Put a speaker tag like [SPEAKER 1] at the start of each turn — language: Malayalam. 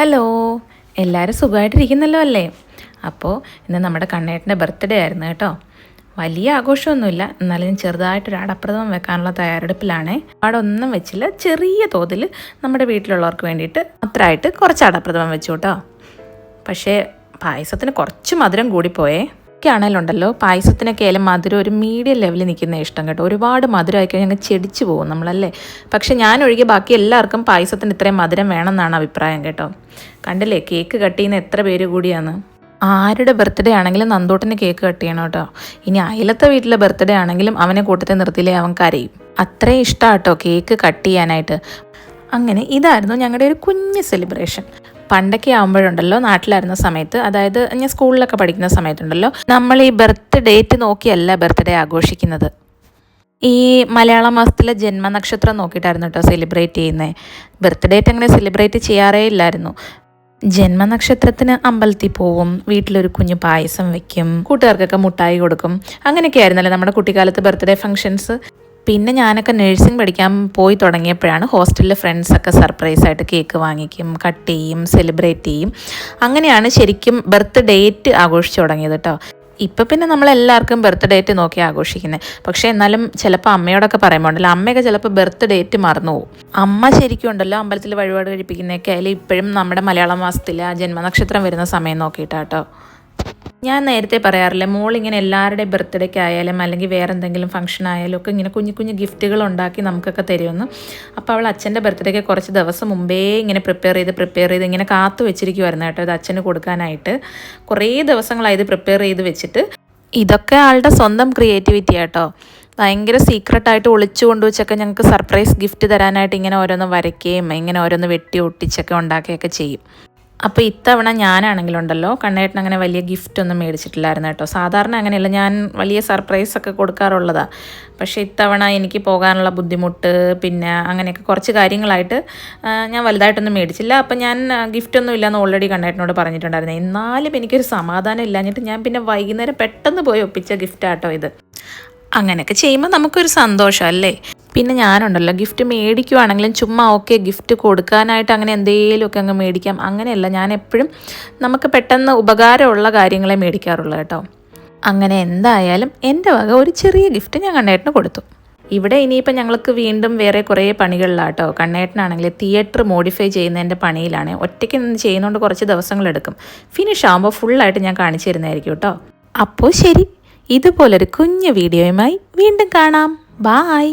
[SPEAKER 1] ഹലോ, എല്ലാവരും സുഖമായിട്ടിരിക്കുന്നല്ലോ അല്ലേ? അപ്പോൾ ഇന്ന് നമ്മുടെ കണ്ണേട്ടൻ്റെ ബർത്ത്ഡേ ആയിരുന്നു കേട്ടോ. വലിയ ആഘോഷമൊന്നുമില്ല, എന്നാലും ചെറുതായിട്ടൊരു അടപ്രഥമൻ വെക്കാനുള്ള തയ്യാറെടുപ്പിലാണ്. അവിടെ ഒന്നും വെച്ചില്ല, ചെറിയ തോതിൽ നമ്മുടെ വീട്ടിലുള്ളവർക്ക് വേണ്ടിയിട്ട് മാത്രമായിട്ട് കുറച്ച് അടപ്രഥമൻ വെച്ചു കേട്ടോ. പക്ഷേ പായസത്തിന് കുറച്ച് മധുരം കൂടിപ്പോയേ. ാണേലുണ്ടല്ലോ പായസത്തിനൊക്കെ ആയാലും മധുരം ഒരു മീഡിയം ലെവലിൽ നിൽക്കുന്ന ഇഷ്ടം കേട്ടോ. ഒരുപാട് മധുരം ആയിക്കഴിഞ്ഞാൽ ഞങ്ങൾ ചെടിച്ച് പോകും നമ്മളല്ലേ. പക്ഷെ ഞാൻ ഒഴികെ ബാക്കി എല്ലാവർക്കും പായസത്തിന് ഇത്രയും മധുരം വേണമെന്നാണ് അഭിപ്രായം കേട്ടോ. കണ്ടില്ലേ കേക്ക് കട്ട് ചെയ്യുന്ന എത്ര പേര് കൂടിയാണ്. ആരുടെ ബർത്ത്ഡേ ആണെങ്കിലും നന്ദോട്ടിന് കേക്ക് കട്ട് ചെയ്യണം കേട്ടോ. ഇനി അയലത്തെ വീട്ടിലെ ബർത്ത്ഡേ ആണെങ്കിലും അവനെ കൂട്ടത്തെ നിർത്തിയില്ലേ അവൻ കരയും. അത്രയും ഇഷ്ടമാണ് കേട്ടോ കേക്ക് കട്ട് ചെയ്യാനായിട്ട്. അങ്ങനെ ഇതായിരുന്നു ഞങ്ങളുടെ ഒരു കുഞ്ഞ് സെലിബ്രേഷൻ. പണ്ടൊക്കെ ആകുമ്പോഴുണ്ടല്ലോ നാട്ടിലായിരുന്ന സമയത്ത്, അതായത് ഞാൻ സ്കൂളിലൊക്കെ പഠിക്കുന്ന സമയത്തുണ്ടല്ലോ, നമ്മൾ ഈ ബർത്ത് ഡേറ്റ് നോക്കിയല്ല ബർത്ത്ഡേ ആഘോഷിക്കുന്നത്. ഈ മലയാള മാസത്തിലെ ജന്മനക്ഷത്രം നോക്കിയിട്ടായിരുന്നു കേട്ടോ സെലിബ്രേറ്റ് ചെയ്യുന്നത്. ബർത്ത് ഡേറ്റ് അങ്ങനെ സെലിബ്രേറ്റ് ചെയ്യാറേ ഇല്ലായിരുന്നു. ജന്മനക്ഷത്രത്തിന് അമ്പലത്തിൽ പോവും, വീട്ടിലൊരു കുഞ്ഞു പായസം വെക്കും, കൂട്ടുകാർക്കൊക്കെ മുട്ടായി കൊടുക്കും. അങ്ങനെയൊക്കെ ആയിരുന്നല്ലോ നമ്മുടെ കുട്ടിക്കാലത്ത് ബർത്ത്ഡേ ഫംഗ്ഷൻസ്. പിന്നെ ഞാനൊക്കെ നഴ്സിംഗ് പഠിക്കാൻ പോയി തുടങ്ങിയപ്പോഴാണ് ഹോസ്റ്റലിലെ ഫ്രണ്ട്സൊക്കെ സർപ്രൈസായിട്ട് കേക്ക് വാങ്ങിക്കും, കട്ട് ചെയ്യും, സെലിബ്രേറ്റ് ചെയ്യും. അങ്ങനെയാണ് ശരിക്കും ബർത്ത് ഡേറ്റ് ആഘോഷിച്ച് തുടങ്ങിയത് കേട്ടോ. ഇപ്പം പിന്നെ നമ്മളെല്ലാവർക്കും ബർത്ത് ഡേറ്റ് നോക്കി ആഘോഷിക്കുന്നത്. പക്ഷേ എന്നാലും ചിലപ്പോൾ അമ്മയോടൊക്കെ പറയുമ്പോൾ ഉണ്ടല്ലോ, അമ്മയൊക്കെ ചിലപ്പോൾ ബർത്ത് ഡേറ്റ് മറന്നു പോകും. അമ്മ ശരിക്കും ഉണ്ടല്ലോ അമ്പലത്തിൽ വഴിപാട് കഴിപ്പിക്കുന്നതൊക്കെ ആയാലും ഇപ്പോഴും നമ്മുടെ മലയാള മാസത്തിൽ ആ ജന്മനക്ഷത്രം വരുന്ന സമയം നോക്കിയിട്ടാട്ടോ. ഞാൻ നേരത്തെ പറയാറില്ലേ, മോളിങ്ങനെ എല്ലാവരുടെയും ബർത്ത്ഡേക്ക് ആയാലും അല്ലെങ്കിൽ വേറെ എന്തെങ്കിലും ഫംഗ്ഷൻ ആയാലും ഒക്കെ ഇങ്ങനെ കുഞ്ഞു കുഞ്ഞു ഗിഫ്റ്റുകൾ ഉണ്ടാക്കി നമുക്കൊക്കെ തരുമെന്ന്. അപ്പോൾ അവൾ അച്ഛൻ്റെ ബർത്ത്ഡേക്ക് കുറച്ച് ദിവസം മുമ്പേ ഇങ്ങനെ പ്രിപ്പയർ ചെയ്ത് ഇങ്ങനെ കാത്തു വെച്ചിരിക്കുമായിരുന്നു കേട്ടോ ഇത് അച്ഛന് കൊടുക്കാനായിട്ട്. കുറേ ദിവസങ്ങളായി ഇത് പ്രിപ്പയർ ചെയ്ത് വെച്ചിട്ട്. ഇതൊക്കെ ആളുടെ സ്വന്തം ക്രിയേറ്റിവിറ്റി ആട്ടോ. ഭയങ്കര സീക്രട്ടായിട്ട് ഒളിച്ചു കൊണ്ടുവച്ചൊക്കെ ഞങ്ങൾക്ക് സർപ്രൈസ് ഗിഫ്റ്റ് തരാനായിട്ട് ഇങ്ങനെ ഓരോന്ന് വരയ്ക്കുകയും ഇങ്ങനെ ഓരോന്ന് വെട്ടി ഒട്ടിച്ചൊക്കെ ഉണ്ടാക്കുകയൊക്കെ ചെയ്യും. അപ്പോൾ ഇത്തവണ ഞാനാണെങ്കിലുണ്ടല്ലോ കണ്ണേട്ടൻ അങ്ങനെ വലിയ ഗിഫ്റ്റൊന്നും മേടിച്ചിട്ടില്ലായിരുന്നു കേട്ടോ. സാധാരണ അങ്ങനെയല്ല, ഞാൻ വലിയ സർപ്രൈസൊക്കെ കൊടുക്കാറുള്ളതാണ്. പക്ഷേ ഇത്തവണ എനിക്ക് പോകാനുള്ള ബുദ്ധിമുട്ട് പിന്നെ അങ്ങനെയൊക്കെ കുറച്ച് കാര്യങ്ങളായിട്ട് ഞാൻ വലുതായിട്ടൊന്നും മേടിച്ചില്ല. അപ്പം ഞാൻ ഗിഫ്റ്റൊന്നും ഇല്ലയെന്ന് ഓൾറെഡി കണ്ണേട്ടനോട് പറഞ്ഞിട്ടുണ്ടായിരുന്നു. എന്നാലും എനിക്കൊരു സമാധാനം ഇല്ലാഞ്ഞിട്ട് ഞാൻ പിന്നെ വൈകുന്നേരം പെട്ടെന്ന് പോയി ഒപ്പിച്ച ഗിഫ്റ്റാട്ടോ ഇത്. അങ്ങനെയൊക്കെ ചെയ്യുമ്പോൾ നമുക്കൊരു സന്തോഷം അല്ലേ. പിന്നെ ഞാനുണ്ടല്ലോ ഗിഫ്റ്റ് മേടിക്കുവാണെങ്കിലും ചുമ്മാ ഓക്കെ ഗിഫ്റ്റ് കൊടുക്കാനായിട്ട് അങ്ങനെ എന്തെങ്കിലുമൊക്കെ അങ്ങ് മേടിക്കാം, അങ്ങനെയല്ല. ഞാൻ എപ്പോഴും നമുക്ക് പെട്ടെന്ന് ഉപകാരമുള്ള കാര്യങ്ങളെ മേടിക്കാറുള്ളൂ കേട്ടോ. അങ്ങനെ എന്തായാലും എൻ്റെ വക ഒരു ചെറിയ ഗിഫ്റ്റ് ഞാൻ കണ്ണേട്ടന് കൊടുത്തു. ഇവിടെ ഇനിയിപ്പോൾ ഞങ്ങൾക്ക് വീണ്ടും വേറെ കുറേ പണികളിലാട്ടോ. കണ്ണേട്ടനാണെങ്കിൽ തിയേറ്റർ മോഡിഫൈ ചെയ്യുന്നതിൻ്റെ പണിയിലാണ്. ഒറ്റയ്ക്ക് നിന്ന് ചെയ്യുന്നതുകൊണ്ട് കുറച്ച് ദിവസങ്ങളെടുക്കും. ഫിനിഷ് ആകുമ്പോൾ ഫുള്ളായിട്ട് ഞാൻ കാണിച്ചു തരുന്നതായിരിക്കും കേട്ടോ. അപ്പോൾ ശരി, ഇതുപോലൊരു കുഞ്ഞു വീഡിയോയുമായി വീണ്ടും കാണാം. ബായ്.